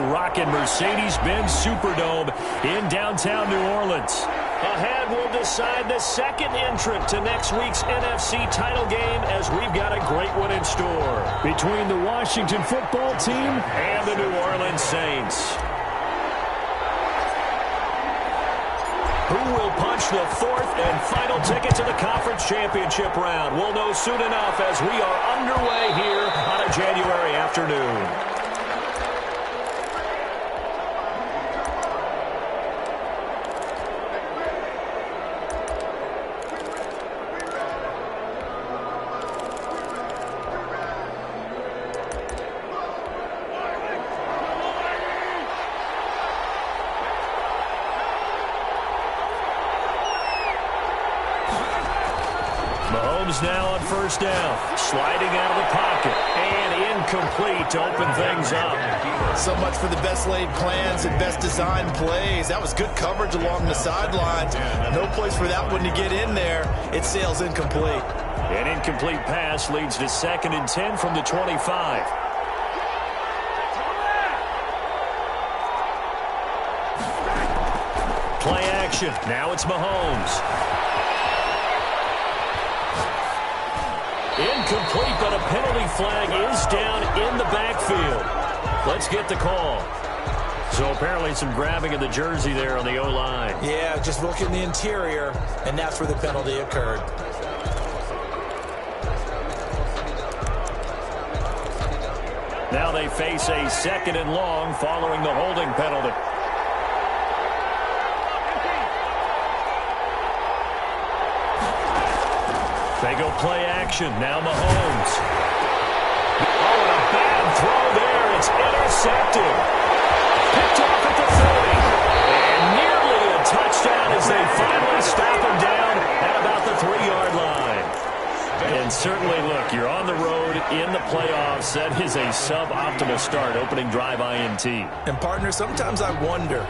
rocking Mercedes-Benz Superdome in downtown New Orleans. Ahead, we'll decide the second entrant to next week's NFC title game as we've got a great one in store. Between the Washington football team and the New Orleans Saints. Who will punch the fourth and final ticket to the conference championship round? We'll know soon enough as we are underway here on a January afternoon. Now on first down, sliding out of the pocket, and incomplete to open things up. So much for the best laid plans and best designed plays. That was good coverage along the sidelines. No place for that one to get in there. It sails incomplete. An incomplete pass leads to 2nd and 10 from the 25. Play action. Now it's Mahomes. Incomplete, but a penalty flag is down in the backfield. Let's get the call. So apparently some grabbing of the jersey there on the O-line. Yeah, just look in the interior, and that's where the penalty occurred. Now they face a 2nd and long following the holding penalty. They go play action. Now Mahomes. Oh, and a bad throw there. It's intercepted. Picked off at the 30. And nearly a touchdown as they finally stop him down at about the 3-yard line. And certainly, look, you're on the road in the playoffs. That is a suboptimal start, opening drive INT. And, partner, sometimes I wonder,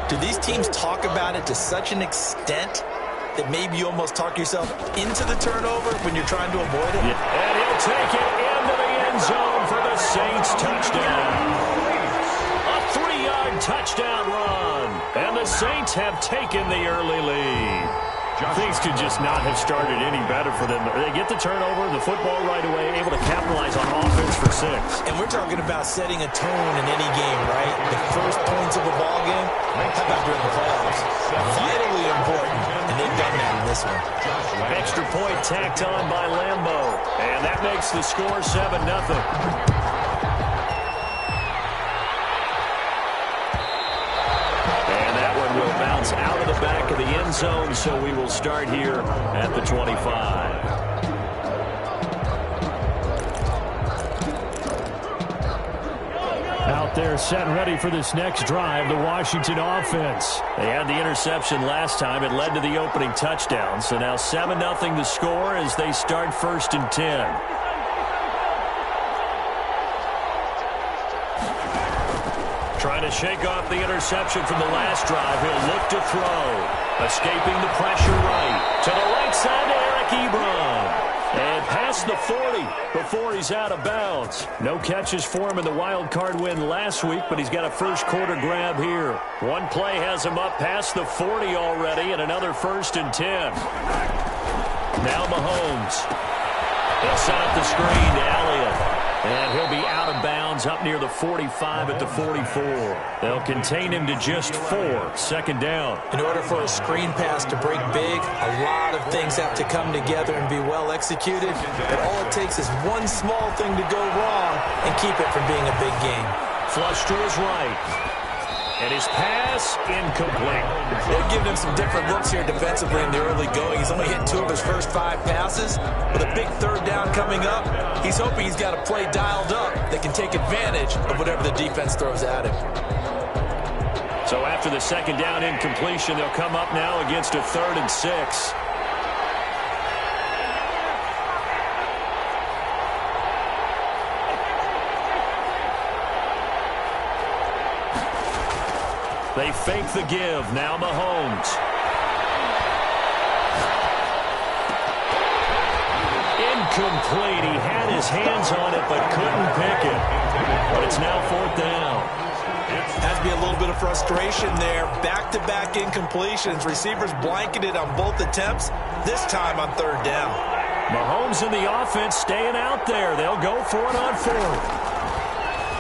do these teams talk about it to such an extent that maybe you almost talk yourself into the turnover when you're trying to avoid it? Yeah. And he'll take it into the end zone for the Saints touchdown. A 3-yard touchdown run. And the Saints have taken the early lead. Things could just not have started any better for them. They get the turnover, the football right away, able to capitalize on offense for 6. And we're talking about setting a tone in any game, right? The first points of a ball game, how about during the playoffs? Vitally important, and they've done that in this one. Extra point tacked on by Lambeau, and that makes the score 7-0. Out of the back of the end zone, so we will start here at the 25. Out there set and ready for this next drive, the Washington offense. They had the interception last time. It led to the opening touchdown. So now 7-0 the score as they start 1st and 10. Trying to shake off the interception from the last drive. He'll look to throw. Escaping the pressure right. To the right side to Eric Ebron. And past the 40 before he's out of bounds. No catches for him in the wild card win last week, but he's got a first quarter grab here. One play has him up past the 40 already, and another 1st and 10. Now Mahomes. He'll set up the screen to Elliott. And he'll be out of bounds up near the 45 at the 44. They'll contain him to just 4. 2nd down. In order for a screen pass to break big, a lot of things have to come together and be well executed. But all it takes is one small thing to go wrong and keep it from being a big game. Flush to his right. And his pass incomplete. They're giving him some different looks here defensively in the early going. He's only hit 2 of his first 5 passes. With a big 3rd down coming up, he's hoping he's got a play dialed up that can take advantage of whatever the defense throws at him. So after the 2nd down incompletion, they'll come up now against a 3rd and 6. They fake the give. Now Mahomes. Incomplete. He had his hands on it but couldn't pick it. But it's now 4th down. frustration there. Back-to-back incompletions. Receivers blanketed on both attempts, this time on third down. Mahomes and the offense staying out there. They'll go for it on fourth.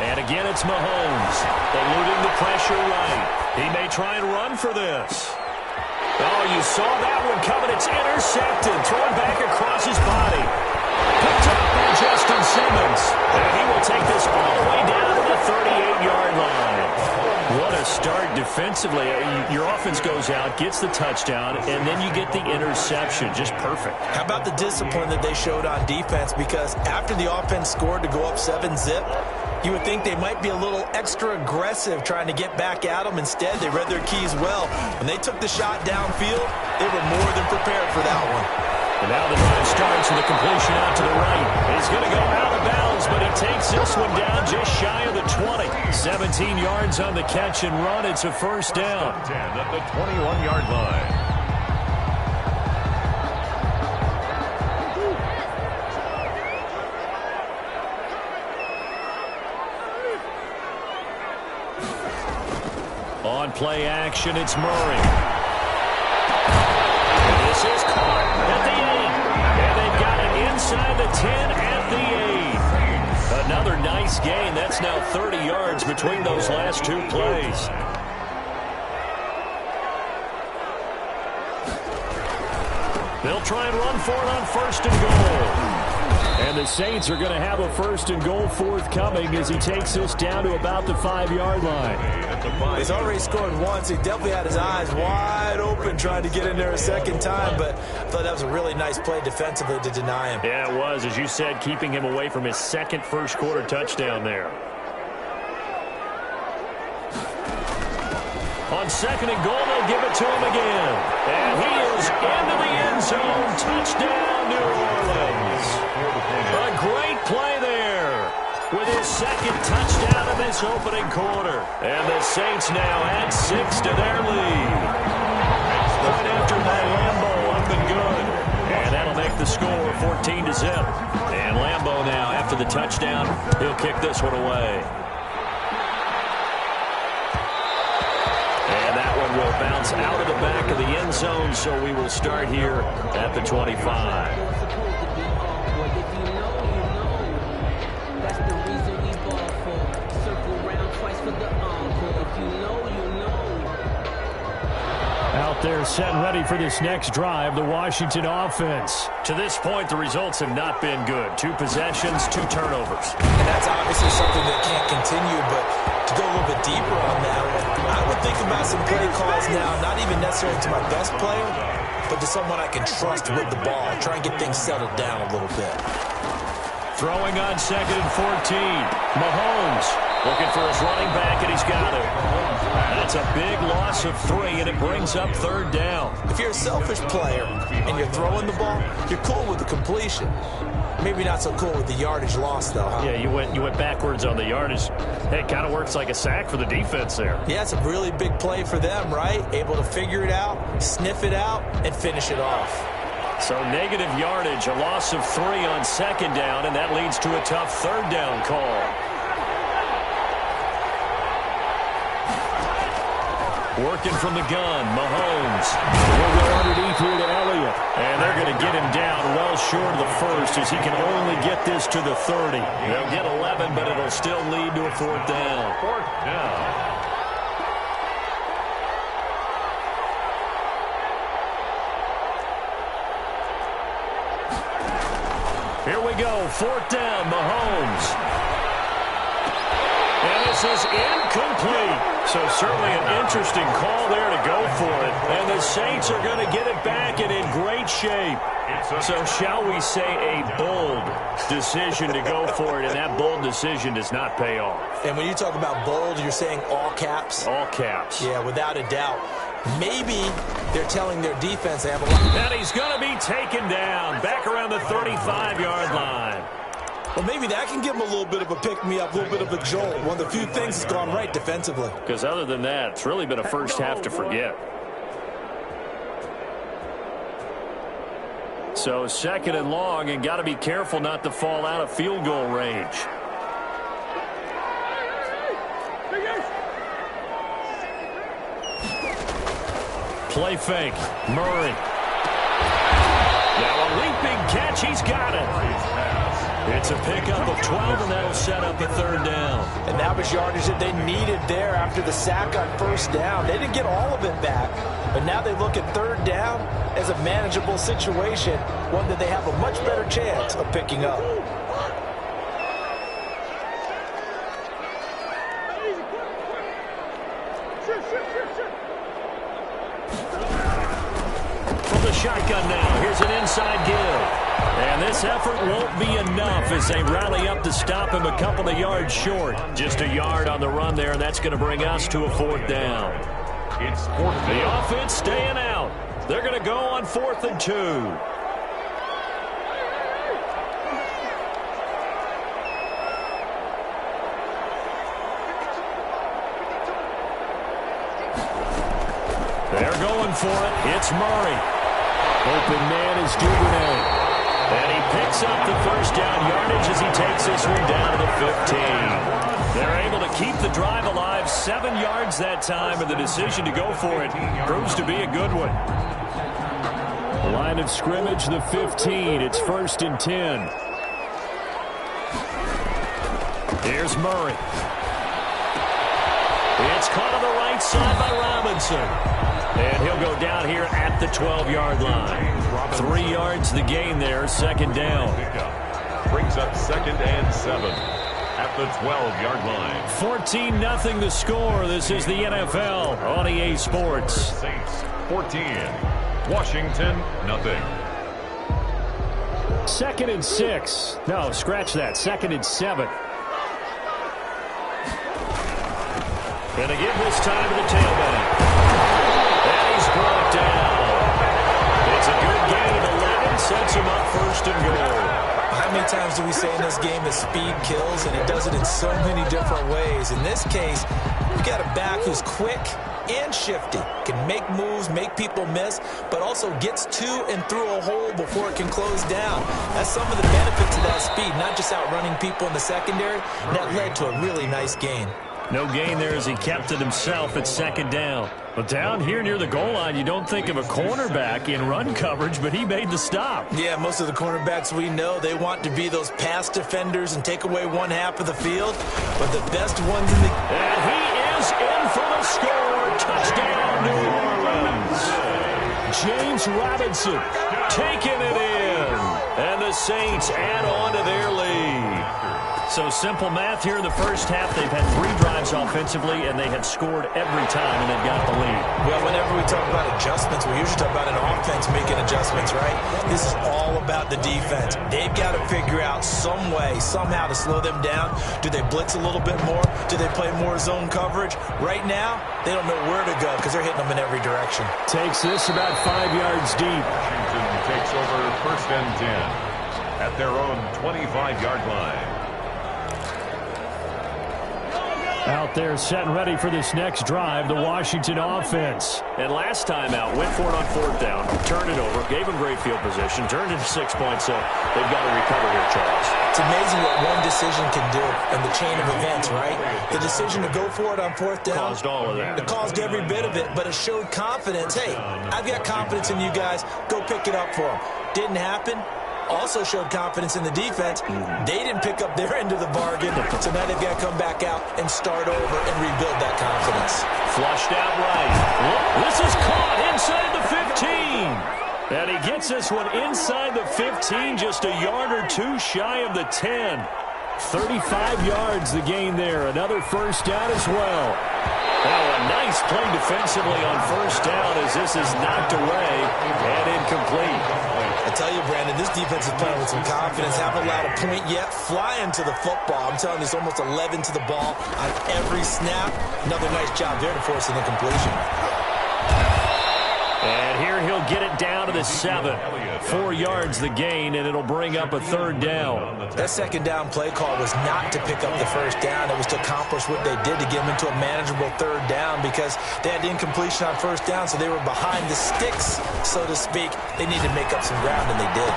And again, it's Mahomes eluding the pressure right. He may try and run for this. Oh, you saw that one coming. It's intercepted. Thrown back across his body. Picked up by Justin Simmons. And he will take this all the way down to the 38-yard line. What a start defensively. Your offense goes out, gets the touchdown, and then you get the interception. Just perfect. How about the discipline that they showed on defense? Because after the offense scored to go up 7-zip, you would think they might be a little extra aggressive trying to get back at them. Instead, they read their keys well. When they took the shot downfield, they were more than prepared for that one. And now the drive starts with a completion out to the right. He's going to go out of bounds, but he takes this one down just shy of the 20. 17 yards on the catch and run. It's a first down. 10 at the 21-yard line. On play action, it's Murray. This is caught at the 8. And they've got it inside the 10 at the 8. Another nice gain. That's now 30 yards between those last two plays. They'll try and run for it on first and goal. And the Saints are going to have a first and goal forthcoming as he takes this down to about the 5-yard line. He's already scored once. He definitely had his eyes wide open trying to get in there a second time, but I thought that was a really nice play defensively to deny him. Yeah, it was. As you said, keeping him away from his second first-quarter touchdown there. On second and goal, they'll give it to him again. And he is into the end zone. Touchdown, New Orleans. A great play there with his second touchdown of this opening quarter. And the Saints now add 6 to their lead. Right after that, Lambeau up and good. And that'll make the score 14-zip. And Lambeau now, after the touchdown, he'll kick this one away. Will bounce out of the back of the end zone, so we will start here at the 25. Out there set and ready for this next drive, the Washington offense. To this point, the results have not been good. 2 possessions, 2 turnovers. And that's obviously something that can't continue, but to go a little bit deeper on that, I would think about some play calls now, not even necessarily to my best player, but to someone I can trust with the ball. Try and get things settled down a little bit. Throwing on second and 14. Mahomes looking for his running back, and he's got it. That's a big loss of 3, and it brings up third down. If you're a selfish player and you're throwing the ball, you're cool with the completion. Maybe not so cool with the yardage loss, though, huh? Yeah, you went backwards on the yardage. Hey, it kind of works like a sack for the defense there. Yeah, it's a really big play for them, right? Able to figure it out, sniff it out, and finish it off. So negative yardage, a loss of 3 on second down, and that leads to a tough third down call. Working from the gun, Mahomes. We'll go underneath here to Elliott. And they're going to get him down well short of the first as he can only get this to the 30. They'll get 11, but it'll still lead to a fourth down. Fourth down. Here we go, fourth down, Mahomes. And this is incomplete. So certainly an interesting call there to go for it. And the Saints are going to get it back and in great shape. So shall we say a bold decision to go for it, and that bold decision does not pay off. And when you talk about bold, you're saying all caps? All caps. Yeah, without a doubt. Maybe they're telling their defense they have a lot. And he's going to be taken down back around the 35-yard line. Well, maybe that can give them a little bit of a pick-me-up, a little bit of a jolt. One of the few things that's gone right defensively. Because other than that, it's really been a first half to forget. So second and long, and got to be careful not to fall out of field goal range. Play fake. Murray. Now a leaping catch. He's got it. It's a pickup of 12, and that'll set up a third down. And that was yardage that they needed there after the sack on first down. They didn't get all of it back, but now they look at third down as a manageable situation, one that they have a much better chance of picking up. From the shotgun now, here's an inside give. And this effort won't be enough as they rally up to stop him a couple of yards short. Just a yard on the run there, and that's going to bring us to a fourth down. It's fourth down. The offense staying out. They're going to go on 4th and 2. They're going for it. It's Murray. Open man is Duvernay. And he picks up the first down yardage as he takes this one down to the 15. They're able to keep the drive alive. 7 yards that time, and the decision to go for it proves to be a good one. Line of scrimmage, the 15. It's 1st and 10. Here's Murray. It's caught on the right side by Robinson. And he'll go down here at the 12-yard line. 3 yards the gain there, 2nd down. Brings up 2nd and 7 at the 12-yard line. 14-0 the score. This is the NFL on EA Sports. Saints 14, Washington 0. 2nd and 6. No, scratch that. 2nd and 7. And they give this time to the tailback. And he's brought down. It's a good gain of 11. Sets him up 1st and goal. How many times do we say in this game that speed kills, and it does it in so many different ways? In this case, we got a back who's quick and shifty, can make moves, make people miss, but also gets to and through a hole before it can close down. That's some of the benefits of that speed, not just outrunning people in the secondary. That led to a really nice gain. No gain there as he kept it himself at 2nd down. But down here near the goal line, you don't think of a cornerback in run coverage, but he made the stop. Yeah, most of the cornerbacks we know, they want to be those pass defenders and take away one half of the field. But the best ones in the... And he is in for the score. Touchdown, New Orleans. James Robinson taking it in. And the Saints add on to their lead. So simple math here in the first half. They've had 3 drives offensively, and they have scored every time, and they've got the lead. Well, whenever we talk about adjustments, we usually talk about an offense making adjustments, right? This is all about the defense. They've got to figure out some way, somehow to slow them down. Do they blitz a little bit more? Do they play more zone coverage? Right now, they don't know where to go because they're hitting them in every direction. Takes this about 5 yards deep. Washington takes over 1st and 10 at their own 25-yard line. Out there set and ready for this next drive, the Washington offense. And last time out, went for it on 4th down, turned it over, gave him great field position, turned it to 6 points, so they've got to recover here, Charles. It's amazing what one decision can do in the chain of events, right? The decision to go for it on 4th down. Caused all of that. It caused every bit of it, but it showed confidence. Hey, I've got confidence in you guys. Go pick it up for them. Didn't happen. Also showed confidence in the defense. They didn't pick up their end of the bargain, so now they've got to come back out and start over and rebuild that confidence. Flushed out right. This is caught inside the 15. And he gets this one inside the 15, just a yard or 2 shy of the 10. 35 yards the gain there. Another 1st down as well. Now a nice play defensively on 1st down as this is knocked away and incomplete. I tell you, Brandon, this defense is playing with some confidence. Haven't allowed a point yet. Flying to the football. I'm telling you, it's almost 11 to the ball on every snap. Another nice job there to force an incompletion. And here he'll get it down to the 7. 4 yards the gain, and it'll bring up a 3rd down. That 2nd down play call was not to pick up the 1st down. It was to accomplish what they did to get them into a manageable 3rd down because they had the incompletion on 1st down, so they were behind the sticks, so to speak. They needed to make up some ground, and they did.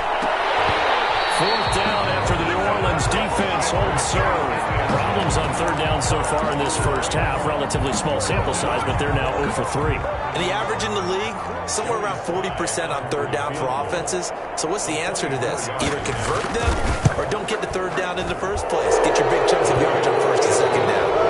4th down after the New Orleans Orleans defense holds serve. Problems on third down so far in this first half. Relatively small sample size, but they're now 0 for 3. And the average in the league, somewhere around 40% on third down for offenses. So what's the answer to this? Either convert them or don't get the third down in the first place. Get your big chunks of yards on first and second down.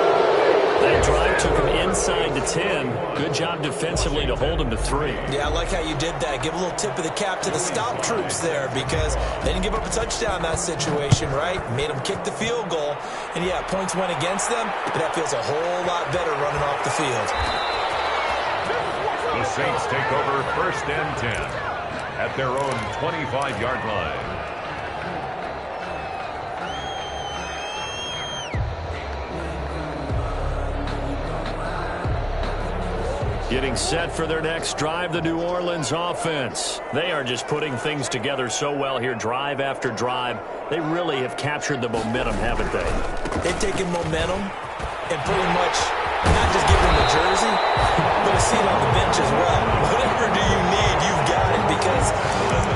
That drive took him inside the 10. Good job defensively to hold him to 3. Yeah, I like how you did that. Give a little tip of the cap to the stop troops there because they didn't give up a touchdown in that situation, right? Made them kick the field goal. And, yeah, points went against them, but that feels a whole lot better running off the field. The Saints take over 1st and 10 at their own 25-yard line. Getting set for their next drive, the New Orleans offense. They are just putting things together so well here, drive after drive. They really have captured the momentum, haven't they? They've taken momentum and pretty much not just give them a jersey, but a seat on the bench as well. Whatever do you need, you've got it, because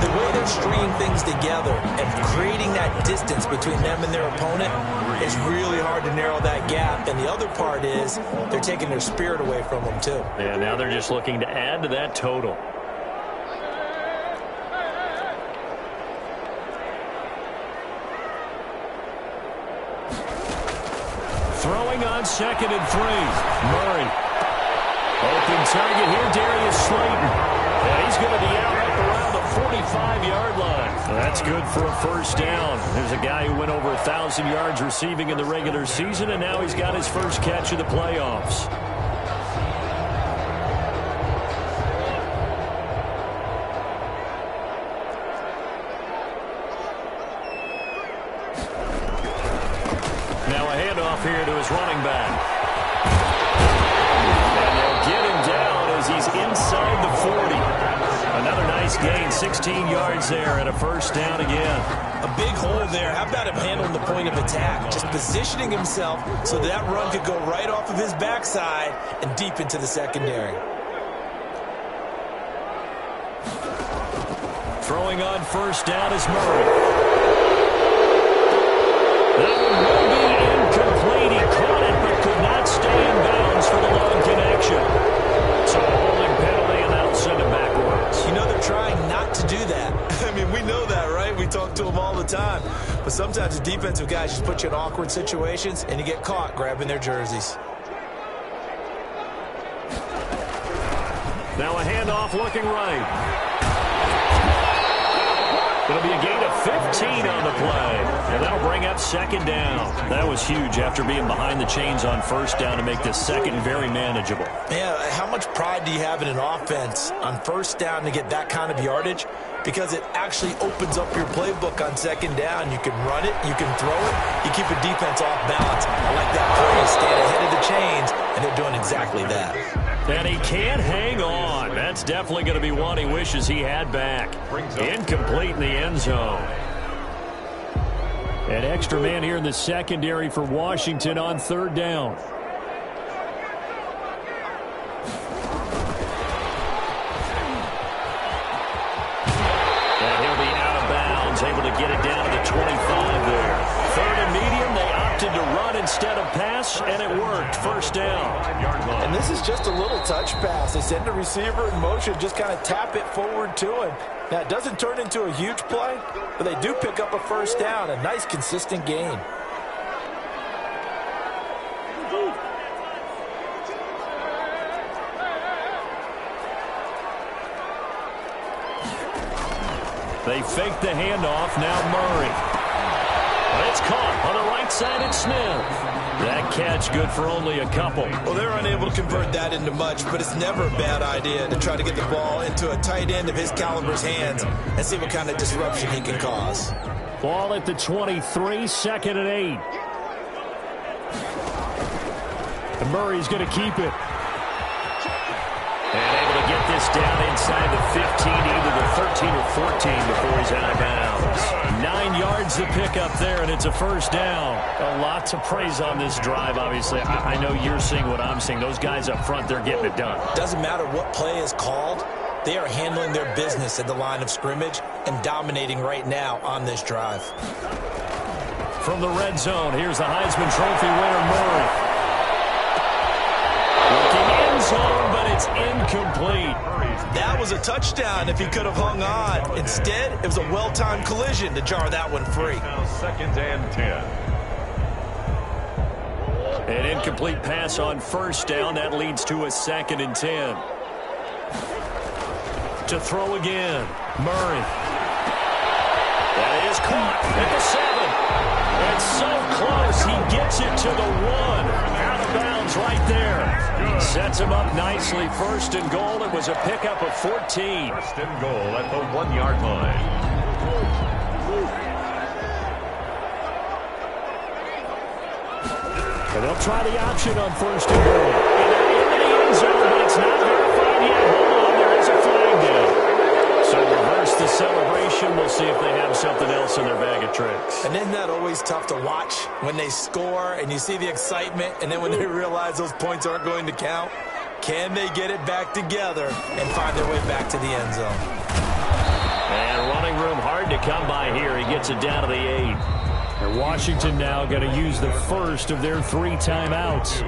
the way they're stringing things together and creating that distance between them and their opponent is really hard to narrow that gap. And the other part is they're taking their spirit away from them, too. Yeah, now they're just looking to add to that total. Throwing on 2nd and 3. Murray. Open target here, Darius Slayton. And he's going to be out up around the 45-yard line. That's good for a first down. There's a guy who went over 1,000 yards receiving in the regular season, and now he's got his first catch of the playoffs. Now a handoff here to his running back. And they'll get him down as he's inside the 40. Another nice gain, 16 yards there, and a first down again. A big hole there. How about him handling the point of attack? Just positioning himself so that run could go right off of his backside and deep into the secondary. Throwing on first down is Murray. That one will be incomplete. He caught it but could not stay in bounds for the long connection. So a holding penalty, and that'll send him backwards. You know they're trying not to do that. I mean, we know that, right? We talk to them all the time. But sometimes the defensive guys just put you in awkward situations, and you get caught grabbing their jerseys. Now a handoff looking right. It'll be a gain of 15 on the play, and that'll bring up 2nd down. That was huge after being behind the chains on first down to make this second very manageable. Yeah, how much pride do you have in an offense on first down to get that kind of yardage? Because it actually opens up your playbook on 2nd down. You can run it, you can throw it, you keep a defense off balance. I like that play, stand ahead of the chains, and they're doing exactly that. And he can't hang on. That's definitely going to be one he wishes he had back. Incomplete in the end zone. An extra man here in the secondary for Washington on 3rd down. And he'll be out of bounds, able to get it down to the 25 there. 3rd and medium, they opted to run instead of pass, and it worked. First down. And this is just a little touch pass. They send the receiver in motion, just kind of tap it forward to him. Now, it doesn't turn into a huge play, but they do pick up a first down, a nice, consistent gain. They fake the handoff. Now Murray. It's caught on the right side. It's Smith. That catch good for only a couple. Well, they're unable to convert that into much, but it's never a bad idea to try to get the ball into a tight end of his caliber's hands and see what kind of disruption he can cause. Ball at the 23, 2nd and 8. And Murray's going to keep it. And able to get this down inside the 15, either the 13 or 14 before he's out of bounds. 9 yards to pick up there, and it's a first down. A lot to praise on this drive, obviously. I know you're seeing what I'm seeing. Those guys up front, they're getting it done. Doesn't matter what play is called. They are handling their business at the line of scrimmage and dominating right now on this drive. From the red zone, here's the Heisman Trophy winner, Murray. Looking end zone, but it's incomplete. That was a touchdown if he could have hung on. Instead, it was a well-timed collision to jar that one free. Now 2nd and 10. An incomplete pass on first down. That leads to a 2nd and 10. To throw again, Murray. That is caught at the 7. It's so close. He gets it to the 1. Out of bounds right there. Sets him up nicely. 1st and goal. It was a pickup of 14. 1st and goal at the 1-yard line. And they'll try the option on 1st and goal. And they're into the end zone, but it's not verified yet. Hold on, there is a flag down. So reverse the celebration. We'll see if they have something else in their bag of tricks. And isn't that always tough to watch when they score and you see the excitement, and then when they realize those points aren't going to count? Can they get it back together and find their way back to the end zone? And running room hard to come by here. He gets it down to the 8. And Washington now going to use the first of their 3 timeouts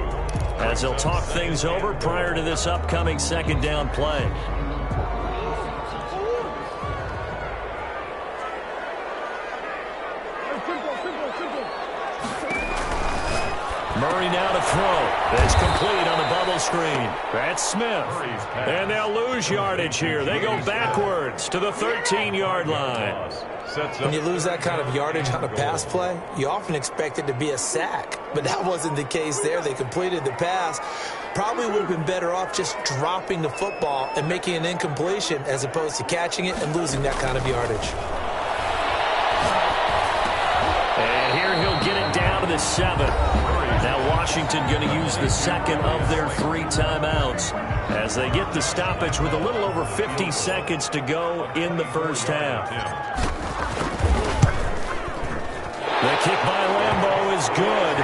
as they'll talk things over prior to this upcoming 2nd down play. Murray now to throw. It's complete on the bubble screen. That's Smith. And they'll lose yardage here. They go backwards to the 13-yard line. When you lose that kind of yardage on a pass play, you often expect it to be a sack. But that wasn't the case there. They completed the pass. Probably would have been better off just dropping the football and making an incompletion as opposed to catching it and losing that kind of yardage. And here he'll get it down to the 7. Now Washington going to use the 2nd of their 3 timeouts as they get the stoppage with a little over 50 seconds to go in the first half. The kick by Lambeau is good.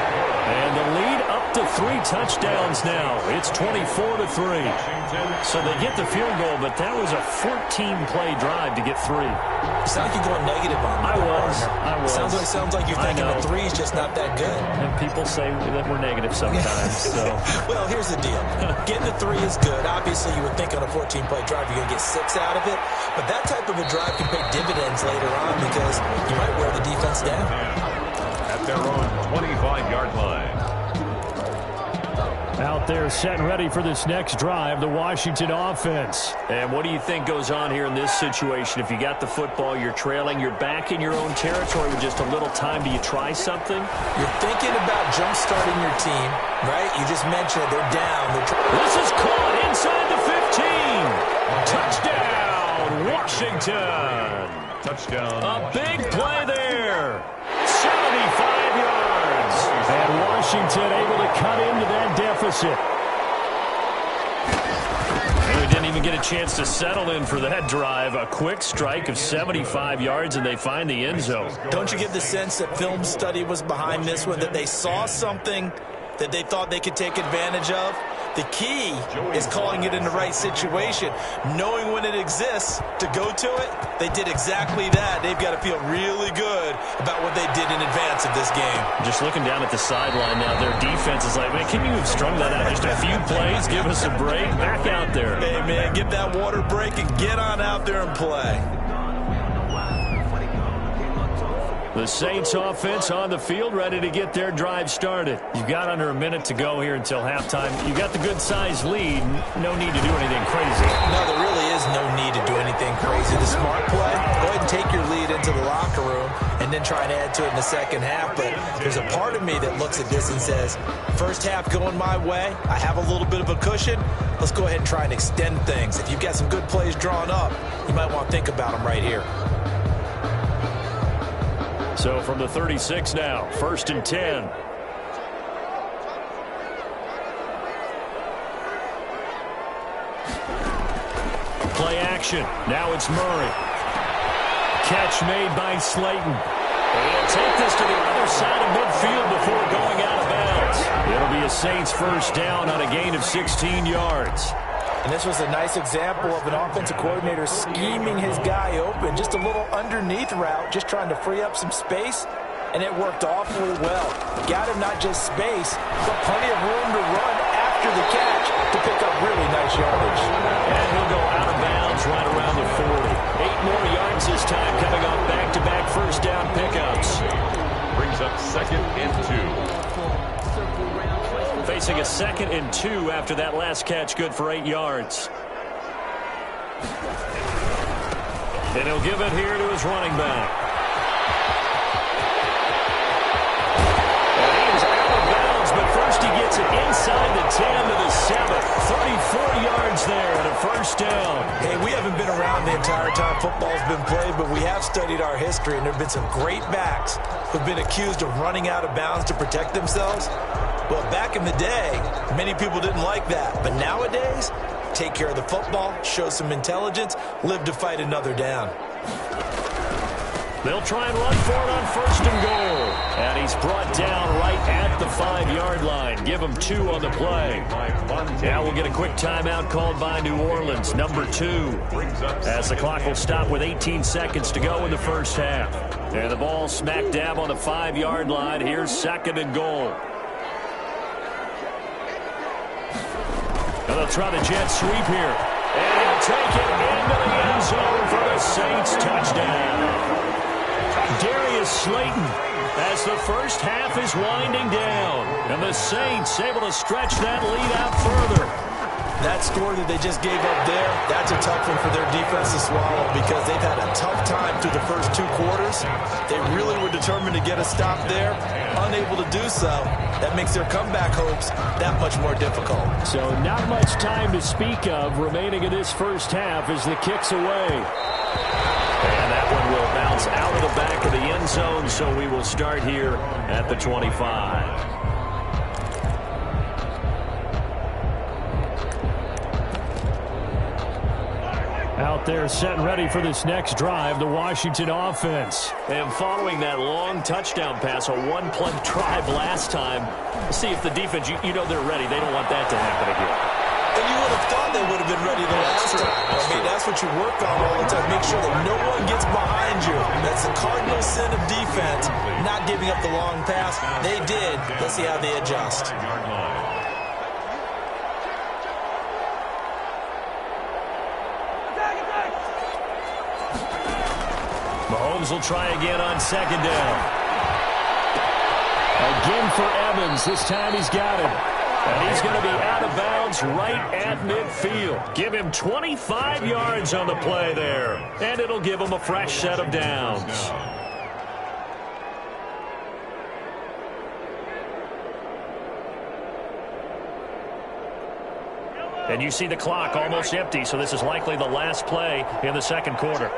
And the lead up to 3 touchdowns now. It's 24-3. So they get the field goal, but that was a 14-play drive to get 3. You sound like you're going negative on me. I was. Sounds like you're thinking the 3 is just not that good. And people say that we're negative sometimes. So. Well, here's the deal. Getting the 3 is good. Obviously, you would think on a 14-play drive you're going to get 6 out of it. But that type of a drive can pay dividends later on because you might wear the defense down. At their own 25-yard line. Out there set and ready for this next drive, the Washington offense. And what do you think goes on here in this situation? If you got the football, you're trailing, you're back in your own territory with just a little time. Do you try something? You're thinking about jump-starting your team, right? You just mentioned it. They're down. This is caught inside the 15. Touchdown, Washington. Touchdown. A big play there. 75 yards. And Washington able to cut into that deficit. And we didn't even get a chance to settle in for that drive. A quick strike of 75 yards, and they find the end zone. Don't you get the sense that film study was behind this one, that they saw something that they thought they could take advantage of? The key is calling it in the right situation, knowing when it exists to go to it. They did exactly that. They've got to feel really good about what they did in advance of this game. Just looking down at the sideline now, their defense is like, man, can you have strung that out just a few plays? Give us a break. Back out there. Hey, man, get that water break and get on out there and play. The Saints offense on the field, ready to get their drive started. You've got under a minute to go here until halftime. You got the good-sized lead. No need to do anything crazy. No, there really is no need to do anything crazy. The smart play, go ahead and take your lead into the locker room and then try and add to it in the second half. But there's a part of me that looks at this and says, first half going my way, I have a little bit of a cushion. Let's go ahead and try and extend things. If you've got some good plays drawn up, you might want to think about them right here. So from the 36 now, 1st and 10. Play action. Now it's Murray. Catch made by Slayton. And he'll take this to the other side of midfield before going out of bounds. It'll be a Saints first down on a gain of 16 yards. And this was a nice example of an offensive coordinator scheming his guy open. Just a little underneath route, just trying to free up some space. and it worked awfully well. Got him not just space, but plenty of room to run after the catch to pick up really nice yardage. And he'll go out of bounds right around the 40. 8 more yards this time coming off back-to-back first down pickups. Brings up 2nd and 2. Facing a 2nd and 2 after that last catch, good for 8 yards. And he'll give it here to his running back. And he is out of bounds, but first he gets it inside the 10 to the 7. 34 yards there and a first down. Hey, we haven't been around the entire time football's been played, but we have studied our history, and there have been some great backs who've been accused of running out of bounds to protect themselves. Well, back in the day, many people didn't like that. But nowadays, take care of the football, show some intelligence, live to fight another down. They'll try and run for it on 1st and goal. And he's brought down right at the 5-yard line. Give him 2 on the play. Now we'll get a quick timeout called by New Orleans, number 2. As the clock will stop with 18 seconds to go in the first half. And the ball smack dab on the 5-yard line. Here's 2nd and goal. And they'll try the jet sweep here. And he'll take it into the end zone for the Saints touchdown. Darius Slayton as the first half is winding down. And the Saints able to stretch that lead out further. That score that they just gave up there, that's a tough one for their defense to swallow because they've had a tough time through the first 2 quarters. They really were determined to get a stop there, unable to do so. That makes their comeback hopes that much more difficult. So not much time to speak of remaining in this first half as the kick's away. And that one will bounce out of the back of the end zone, so we will start here at the 25. Out there set and ready for this next drive, the Washington offense. And following that long touchdown pass, a 1-play drive last time, see if the defense, you know they're ready. They don't want that to happen again. And you would have thought they would have been ready the last time. I mean, that's what you work on all the time. Make sure that no one gets behind you. That's the cardinal sin of defense, not giving up the long pass. They did. Let's see how they adjust. Mahomes will try again on 2nd down. Again for Evans. This time he's got him. And he's going to be out of bounds right at midfield. Give him 25 yards on the play there. And it'll give him a fresh set of downs. And you see the clock almost empty, so this is likely the last play in the 2nd quarter.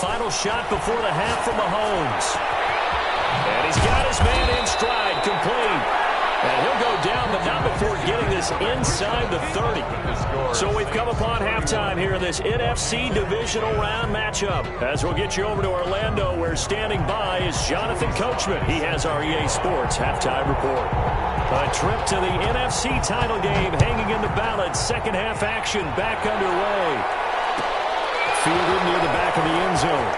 Final shot before the half from Mahomes. And he's got his man in stride, complete. And he'll go down, but not before getting this inside the 30. So we've come upon halftime here in this NFC Divisional Round matchup. As we'll get you over to Orlando, where standing by is Jonathan Coachman. He has our EA Sports halftime report. A trip to the NFC title game hanging in the balance. Second half action back underway. Fielded near the back of the end zone.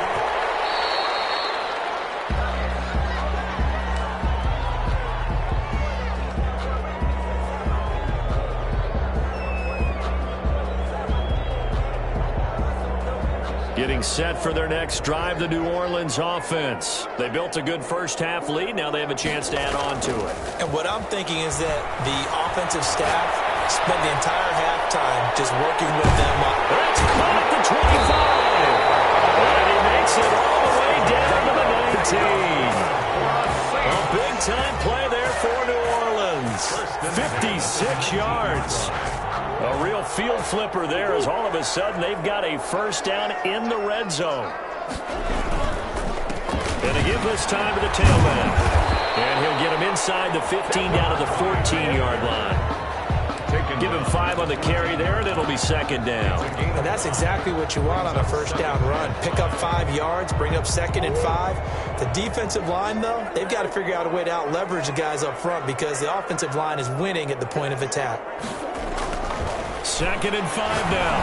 Getting set for their next drive, the New Orleans offense. They built a good first half lead. Now they have a chance to add on to it. And what I'm thinking is that the offensive staff spent the entire halftime just working with them up. That's caught at the 25. And he makes it all the way down to the 19. A big-time play there for New Orleans. 56 yards. A real field flipper there as all of a sudden they've got a first down in the red zone. And to give this time to the tailback. And he'll get him inside the 15 down to the 14-yard line. Give him 5 on the carry there, and it'll be second down. And that's exactly what you want on a first down run. Pick up 5 yards, bring up 2nd and 5. The defensive line, though, they've got to figure out a way to out-leverage the guys up front because the offensive line is winning at the point of attack. 2nd and 5 now.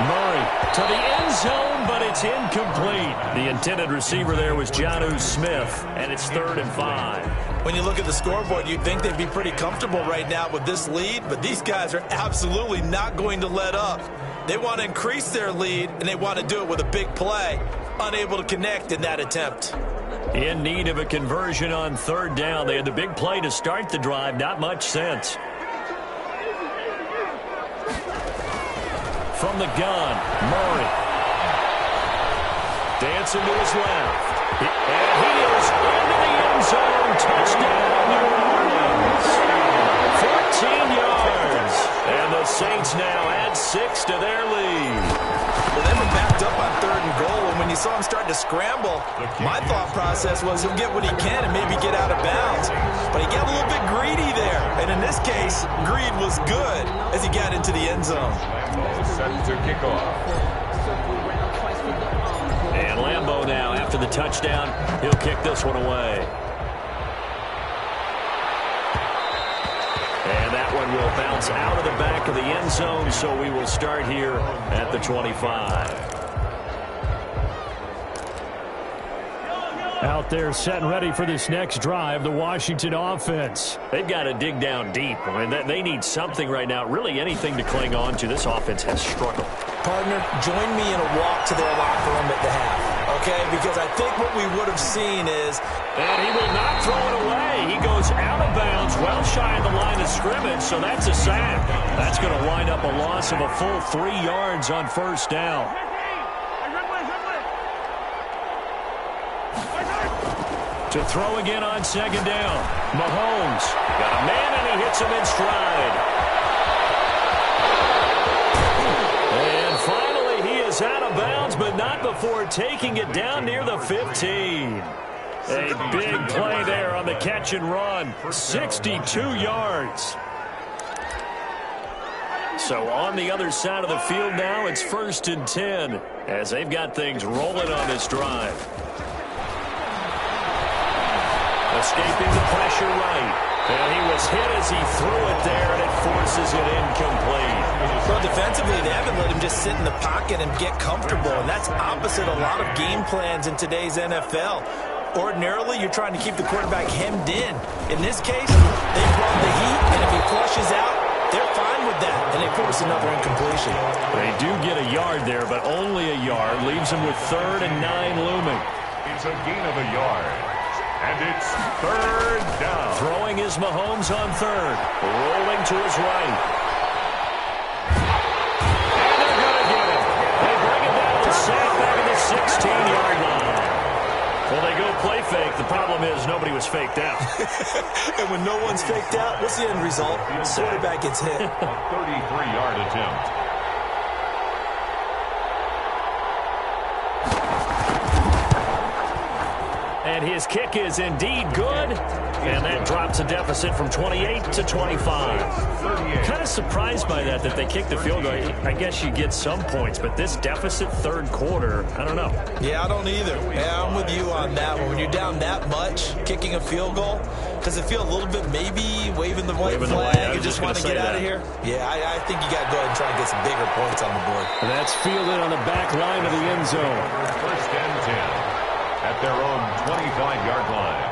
Murray to the end zone, but it's incomplete. The intended receiver there was Jonnu Smith, and it's 3rd and 5. When you look at the scoreboard, you'd think they'd be pretty comfortable right now with this lead, but these guys are absolutely not going to let up. They want to increase their lead, and they want to do it with a big play. Unable to connect in that attempt. In need of a conversion on 3rd down. They had the big play to start the drive. Not much sense. From the gun, Murray. Dancing to his left. And he is into the end zone. Touchdown, New Orleans. 14 yards. And the Saints now add 6 to their lead. Well, they were backed up on 3rd and goal, and when you saw him start to scramble, my thought process was he'll get what he can and maybe get out of bounds. But he got a little bit greedy there, and in this case, greed was good as he got into the end zone. Set to kick off. And Lambeau now, after the touchdown, he'll kick this one away. And that one will bounce out of the back of the end zone, so we will start here at the 25. Out there set and ready for this next drive, the Washington offense. They've got to dig down deep. I mean, they need something right now, really anything to cling on to. This offense has struggled. Partner, join me in a walk to their locker room at the half, okay? Because I think what we would have seen is... And he will not throw it away. He goes out of bounds, well shy of the line of scrimmage, so that's a sack. That's going to wind up a loss of a full 3 yards on 1st down. To throw again on 2nd down. Mahomes got a man, and he hits him in stride. And finally, he is out of bounds, but not before taking it down near the 15. A big play there on the catch and run. 62 yards. So on the other side of the field now, it's 1st and 10 as they've got things rolling on this drive. Escaping the pressure right. And he was hit as he threw it there, and it forces it incomplete. Well, defensively, they haven't let him just sit in the pocket and get comfortable, and that's opposite a lot of game plans in today's NFL. Ordinarily, you're trying to keep the quarterback hemmed in. In this case, they brought the heat, and if he flushes out, they're fine with that, and they force another incompletion. They do get a yard there, but only a yard. Leaves them with 3rd and 9 looming. It's a gain of a yard. And it's 3rd down. Throwing is Mahomes on 3rd. Rolling to his right. And they're going to get it. They bring it down to sack back at the 16-yard line. Well, they go play fake. The problem is nobody was faked out. And when no one's faked out, what's the end result? The quarterback gets hit. A 33-yard attempt. And his kick is indeed good. And that drops a deficit from 28 to 25. Kind of surprised by that they kicked the field goal. I guess you get some points, but this deficit 3rd quarter, I don't know. Yeah, I don't either. Yeah, I'm with you on that one. When you're down that much, kicking a field goal, does it feel a little bit maybe waving the white flag and just want to get out of here? Yeah, I think you got to go ahead and try and get some bigger points on the board. And that's fielded on the back line of the end zone. 1st and 10. At their own 25-yard line.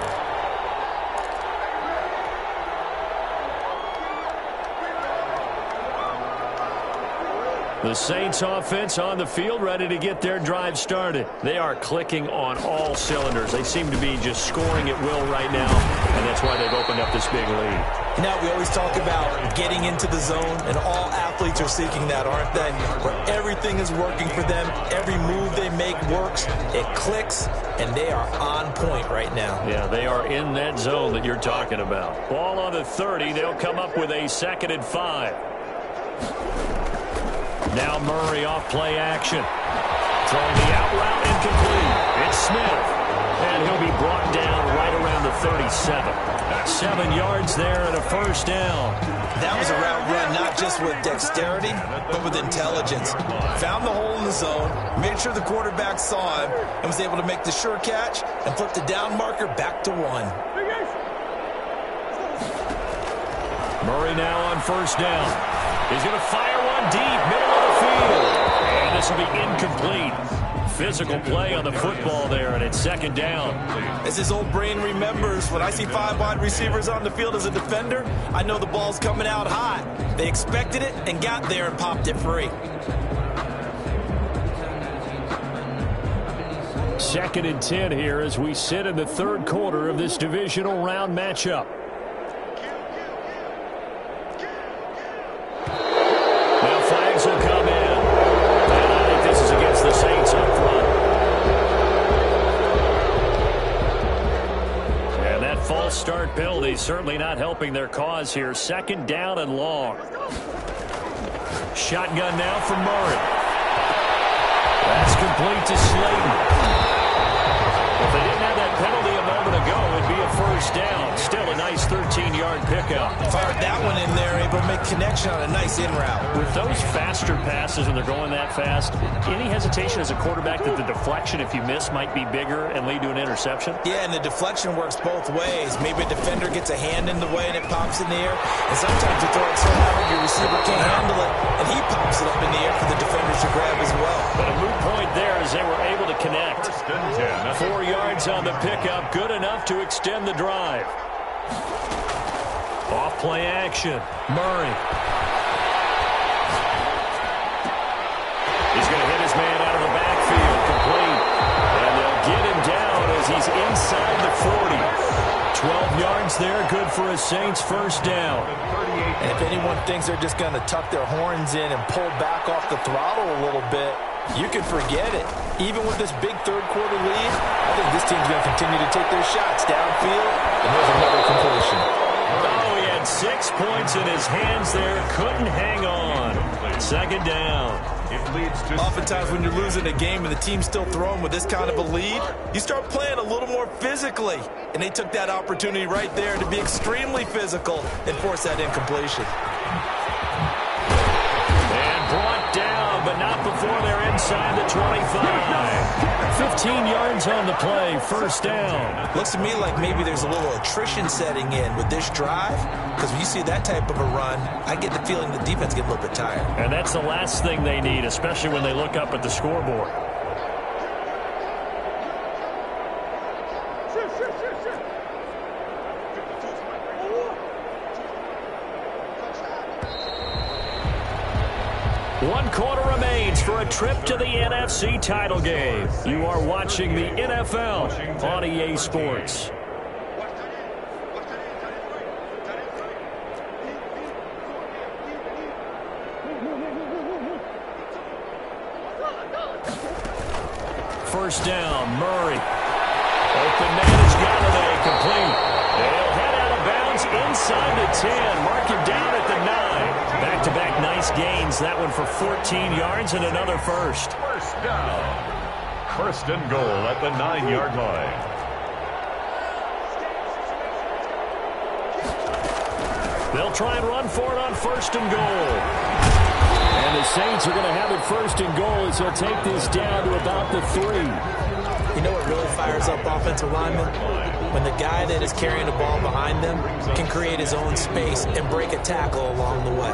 The Saints offense on the field, ready to get their drive started. They are clicking on all cylinders. They seem to be just scoring at will right now, and that's why they've opened up this big lead. Now, we always talk about getting into the zone, and all athletes are seeking that, aren't they? Where everything is working for them, every move they make works, it clicks, and they are on point right now. Yeah, they are in that zone that you're talking about. Ball on the 30. They'll come up with a 2nd and 5. Now Murray off play action. Throwing the out route incomplete. It's Smith. And he'll be brought down right around the 37. 7 yards there and a 1st down. That was a route run not just with dexterity, but with intelligence. Found the hole in the zone, made sure the quarterback saw him, and was able to make the sure catch and flip the down marker back to 1. Murray now on 1st down. He's going to fire one going deep, middle of the field. And this will be incomplete. Physical play on the football there, and it's second down. As his old brain remembers, when I see 5 wide receivers on the field as a defender, I know the ball's coming out hot. They expected it and got there and popped it free. Second and 10 here as we sit in the third quarter of this divisional round matchup. Now flags will come in. And I think this is against the Saints up front. And that false start penalty certainly not helping their cause here. Second down and long. Shotgun now for Murray. That's complete to Slayton. If they didn't have that penalty a moment ago, it'd be a first down. Still a nice 13-yard pickup. Fired that one in there, able to make connection on a nice in route. With those faster passes when they're going that fast, any hesitation as a quarterback that the deflection, if you miss, might be bigger and lead to an interception? Yeah, and the deflection works both ways. Maybe a defender gets a hand in the way and it pops in the air. And sometimes you throw it so hard your receiver can't handle it, and he pops it up in the air for the defenders to grab as well. But a moot point there as they were able to connect. 4 yards on the pickup, good enough to extend the drive. Off play action, Murray. He's going to hit his man out of the backfield, complete. And they'll get him down as he's inside the 40. 12 yards there, good for a Saints first down. And if anyone thinks they're just going to tuck their horns in and pull back off the throttle a little bit, you can forget it. Even with this big third quarter lead, I think this team's going to continue to take their shots downfield, and there's another completion. Oh, he had 6 points in his hands there, couldn't hang on. Second down. Oftentimes when you're losing a game and the team's still throwing with this kind of a lead, you start playing a little more physically. And they took that opportunity right there to be extremely physical and force that incompletion. And brought down, but not before they're inside the 25. 15 yards on the play, first down. Looks to me like maybe there's a little attrition setting in with this drive, because when you see that type of a run, I get the feeling the defense gets a little bit tired. And that's the last thing they need, especially when they look up at the scoreboard. One quarter remains for a trip to the NFC title game. You are watching the NFL on EA Sports. First down, Murray. Open man is Galladay, complete. They'll head out of bounds inside the 10. Mark him down at the 9. Back-to-back nice gains. That one for 14 yards and another first. First down. First and goal at the 9-yard line. They'll try and run for it on first and goal. And the Saints are going to have it first and goal as they'll take this down to about the 3. You know what really fires up offensive linemen? When the guy that is carrying the ball behind them can create his own space and break a tackle along the way.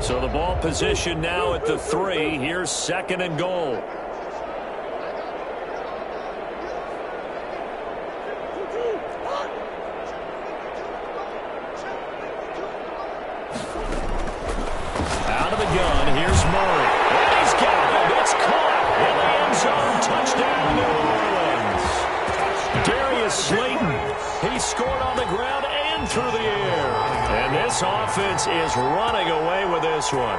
So the ball position now at the 3. Here's second and goal. Out of the gun, here's Murray. And he's got it. It's caught in the end zone. Touchdown, New Orleans. Darius Slayton. He scored on the ground and through the air. And this offense is running away with this one.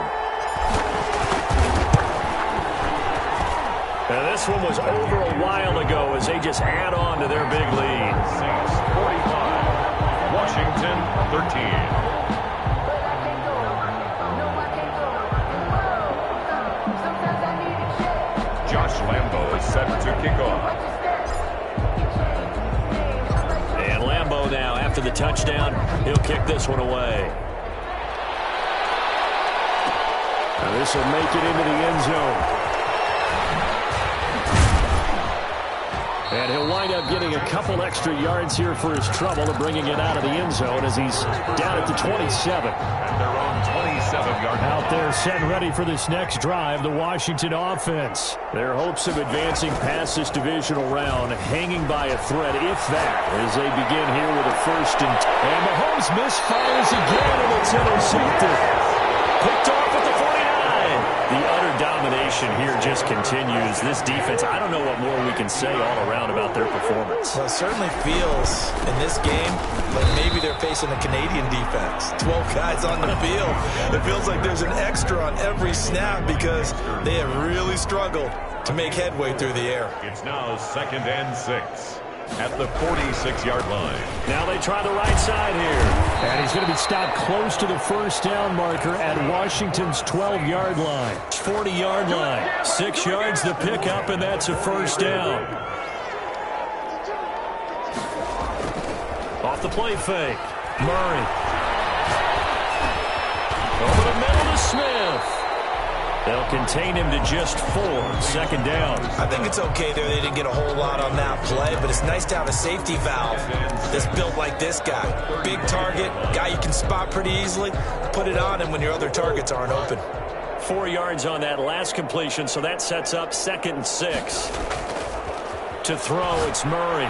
And this one was over a while ago as they just add on to their big lead. Saints 45, Washington 13. Josh Lambo is set to kick off. And Lambo now, after the touchdown, he'll kick this one away. Now this will make it into the end zone. And he'll wind up getting a couple extra yards here for his trouble and bringing it out of the end zone as he's down at the 27. At their own 27-yard line. Out there set and ready for this next drive, the Washington offense. Their hopes of advancing past this divisional round hanging by a thread, if that, as they begin here with a first and Mahomes misfires again, and it's intercepted. picked off at the 49. The utter domination here just continues. This defense, I don't know what more we can say all around about their performance. Well, it certainly feels in this game like maybe they're facing a Canadian defense. 12 guys on the field. It feels like there's an extra on every snap because they have really struggled to make headway through the air. It's now 2nd and 6 at the 46-yard line. Now they try the right side here. And he's going to be stopped close to the first down marker at Washington's 12-yard line. 40-yard line. 6 yards the pickup, and that's a first down. Off the play fake. Murray. Over the middle to Smith. They'll contain him to just 4. 2nd down. I think it's okay there. They didn't get a whole lot on that play, but it's nice to have a safety valve that's built like this guy. Big target, guy you can spot pretty easily. Put it on him when your other targets aren't open. 4 yards on that last completion, so that sets up 2nd and 6. To throw, it's Murray.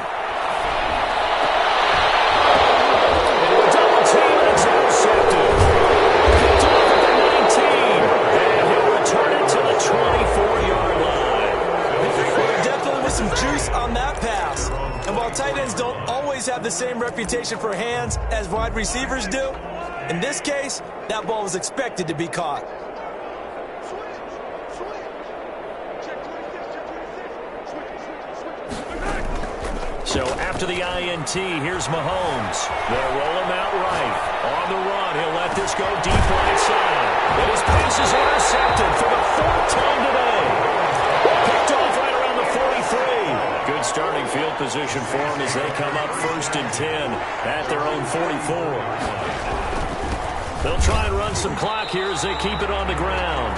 Double team, and it's intercepted. Picked off at the 19. And he'll return it to the 24-yard line. Definitely with some juice on that pass. And while tight ends don't always have the same reputation for hands as wide receivers do, in this case, that ball was expected to be caught. So after the INT, here's Mahomes. They'll roll him out right. On the run, he'll let this go deep right side. And his pass is intercepted for the 4th time today. Picked off right around the 43. Good starting field position for him as they come up 1st and 10 at their own 44. They'll try and run some clock here as they keep it on the ground.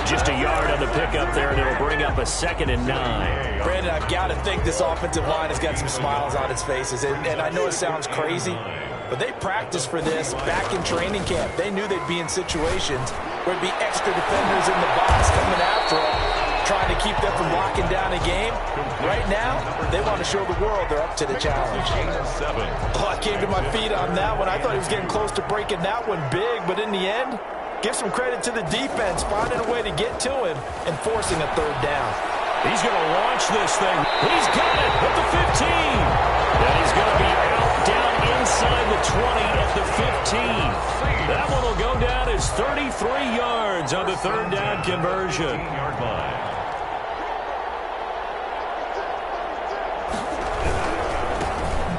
Just a yard on the pickup there, and it'll bring up a 2nd and 9. Brandon, I've got to think this offensive line has got some smiles on its faces. And I know it sounds crazy, but they practiced for this back in training camp. They knew they'd be in situations where there'd be extra defenders in the box coming after them, trying to keep them from locking down a game. Right now, they want to show the world they're up to the challenge. Oh, I came to my feet on that one. I thought he was getting close to breaking that one big, but in the end, give some credit to the defense, finding a way to get to him and forcing a 3rd down. He's going to launch this thing. He's got it at the 15. And he's going to be out down inside the 20 at the 15. That one will go down as 33 yards on the 3rd down conversion. 15-yard line.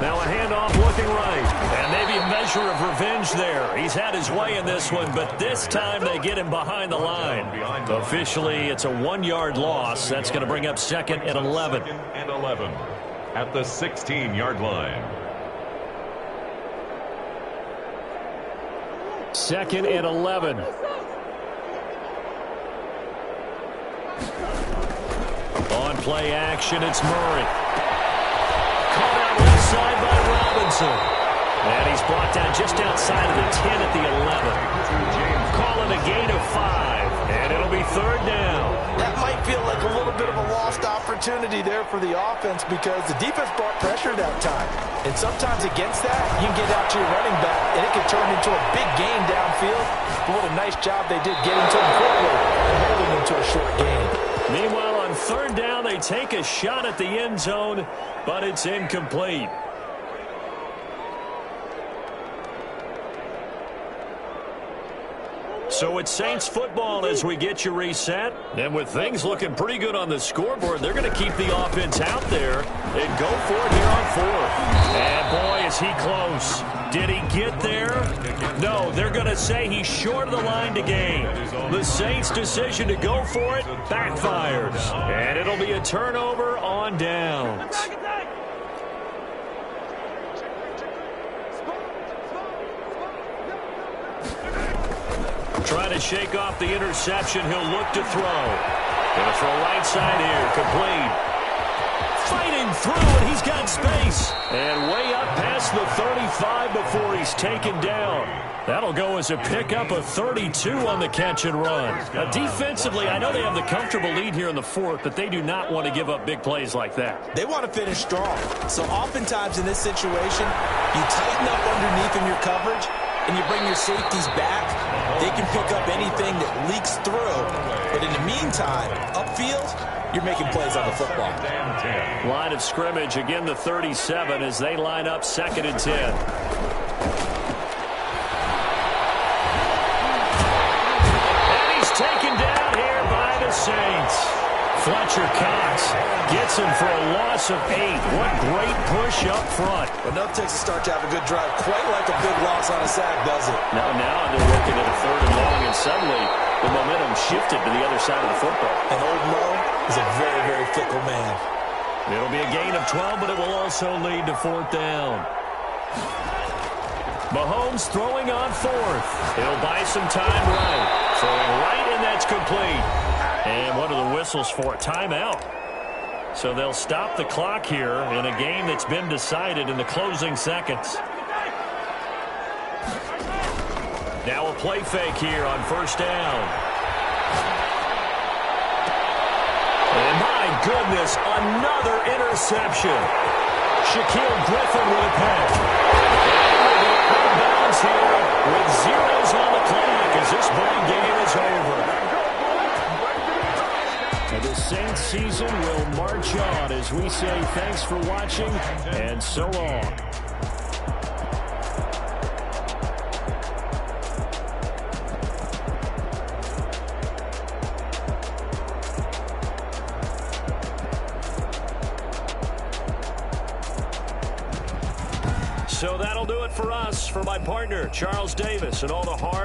Now a handoff looking right. And maybe a measure of revenge there. He's had his way in this one, but this time they get him behind the line. Officially, it's a 1-yard loss. That's going to bring up 2nd and 11. 2nd and 11 at the 16-yard line. 2nd and 11. On play action, it's Murray. Caught out left side by Robinson. And he's brought down just outside of the 10 at the 11. Call it a gain of 5. And it'll be 3rd down. That might feel like a little bit of a lost opportunity there for the offense because the defense brought pressure that time. And sometimes against that, you can get out to your running back, and it can turn into a big gain downfield. But what a nice job they did getting to him quickly and holding him to a short gain. Meanwhile, on 3rd down, they take a shot at the end zone, but it's incomplete. So it's Saints football as we get you reset. And with things looking pretty good on the scoreboard, they're going to keep the offense out there and go for it here on 4th. And boy, is he close. Did he get there? No, they're going to say he's short of the line to gain. The Saints' decision to go for it backfires. And it'll be a turnover on downs. Trying to shake off the interception. He'll look to throw. Going to throw right side here. Complete. fighting through, and he's got space. And way up past the 35 before he's taken down. That'll go as a pickup of 32 on the catch and run. Defensively, I know they have the comfortable lead here in the fourth, but they do not want to give up big plays like that. They want to finish strong. So oftentimes in this situation, you tighten up underneath in your coverage, and you bring your safeties back. They can pick up anything that leaks through. But in the meantime, upfield, you're making plays on the football. Line of scrimmage, again the 37 as they line up 2nd and 10. Taken down here by the Saints. Fletcher Cox gets him for a loss of 8. What great push up front. Enough takes to start to have a good drive. Quite like a big loss on a sack, does it? Now they're looking at a 3rd and long, and suddenly the momentum shifted to the other side of the football. And Old Mo is a very, very fickle man. It'll be a gain of 12, but it will also lead to 4th down. Mahomes throwing on 4th. He'll buy some time right. Throwing right, and that's complete. And what are the whistles for? Timeout. So they'll stop the clock here in a game that's been decided in the closing seconds. Now a play fake here on 1st down. And my goodness, another interception. Shaquille Griffin with a pick. Out of bounds here with zeros on the clock as this ball game is over. And the Saints season will march on as we say thanks for watching and so long. So that'll do it for us. For my partner, Charles Davis, and all the hard